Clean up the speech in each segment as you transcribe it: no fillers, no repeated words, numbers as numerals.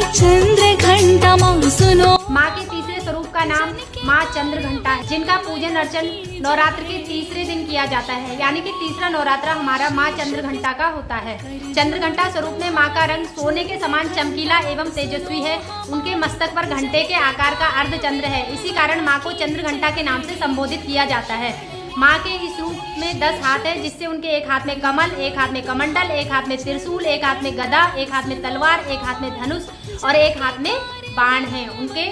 चंद्र घंटा माँ सुनो। माँ के तीसरे स्वरूप का नाम माँ चंद्र घंटा है, जिनका पूजन अर्चन नवरात्र के तीसरे दिन किया जाता है, यानी कि तीसरा नवरात्र हमारा माँ चंद्र घंटा का होता है। चंद्र घंटा स्वरूप में माँ का रंग सोने के समान चमकीला एवं तेजस्वी है। उनके मस्तक पर घंटे के आकार का अर्धचंद्र है, इसी कारण माँ को चंद्र घंटा के नाम से संबोधित किया जाता है। माँ के इस रूप में 10 हाथ है, जिससे उनके एक हाथ में कमल, एक हाथ में कमंडल, एक हाथ में त्रिशूल, एक हाथ में गदा, एक हाथ में तलवार, एक हाथ में धनुष और एक हाथ में बाण है। उनके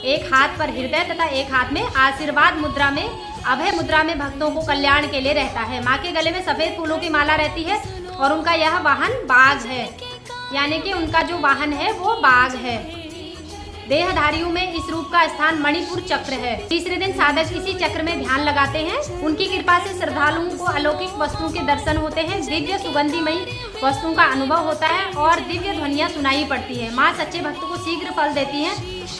एक हाथ पर हृदय तथा एक हाथ में आशीर्वाद मुद्रा में, अभय मुद्रा में भक्तों को कल्याण के लिए रहता है। माँ के गले में सफेद फूलों की माला रहती है और उनका यह वाहन बाघ है, यानी कि उनका जो वाहन है वो बाघ है। देहधारियों में इस रूप का स्थान मणिपुर चक्र है। तीसरे दिन साधक इसी चक्र में ध्यान लगाते हैं। उनकी कृपा से श्रद्धालुओं को अलौकिक वस्तुओं के दर्शन होते हैं, दिव्य सुगंधिमयी वस्तुओं का अनुभव होता है और दिव्य ध्वनियां सुनाई पड़ती है। माँ सच्चे भक्तों को शीघ्र फल देती हैं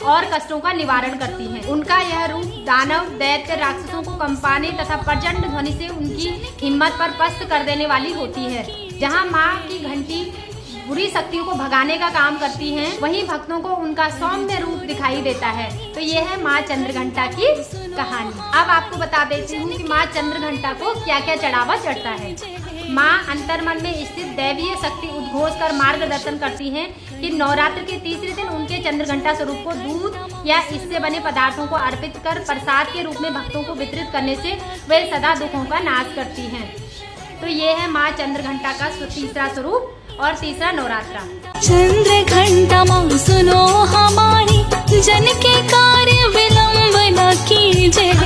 और कष्टों का निवारण करती हैं। उनका यह रूप दानव, दैत्य, राक्षसों को कंपाने तथा प्रचंड ध्वनि से उनकी हिम्मत पर पस्त कर देने वाली होती है। जहाँ माँ की घंटी बुरी शक्तियों को भगाने का काम करती हैं, वहीं भक्तों को उनका सौम्य रूप दिखाई देता है। तो ये है माँ चंद्रघंटा की कहानी। अब आपको बता देती हूँ कि माँ चंद्रघंटा को क्या क्या चढ़ावा चढ़ता है। माँ अंतर्मन में स्थित दैवीय शक्ति उद्घोष कर मार्गदर्शन करती हैं कि नवरात्र के तीसरे दिन उनके चंद्रघंटा स्वरूप को दूध या इससे बने पदार्थों को अर्पित कर प्रसाद के रूप में भक्तों को वितरित करने से वे सदा दुखों का नाश करती हैं। तो ये है माँ चंद्रघंटा का तीसरा स्वरूप और तीसरा नवरात्रा। चंद्र घंटा माँ सुनो हमारी, जन के कार्य विलंब न कीजिए।